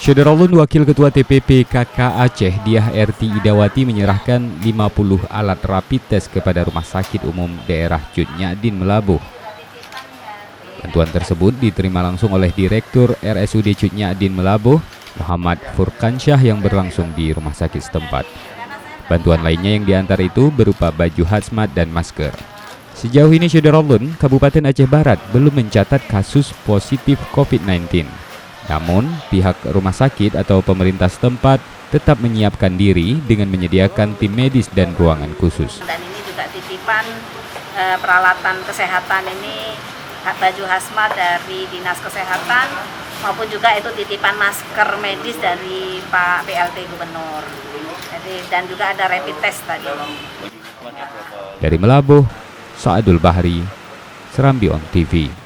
Syederalun Wakil Ketua TPP KK Aceh Diah RT Idawati menyerahkan 50 alat rapid test kepada Rumah Sakit Umum Daerah Cut Nyadin Melabuh. Bantuan tersebut diterima langsung oleh Direktur RSUD Cut Nyadin Melabuh, Muhammad Furkansyah yang berlangsung di rumah sakit setempat. Bantuan lainnya yang diantar itu berupa baju hazmat dan masker. Sejauh ini Syederalun, Kabupaten Aceh Barat belum mencatat kasus positif COVID-19. Namun, pihak rumah sakit atau pemerintah setempat tetap menyiapkan diri dengan menyediakan tim medis dan ruangan khusus. Dan ini juga titipan peralatan kesehatan ini, baju hazmat dari Dinas Kesehatan, maupun juga itu titipan masker medis dari Pak PLT Gubernur. Jadi, dan juga ada rapid test tadi. Dari Melabuh, Sa'adul Bahri, Serambi On TV.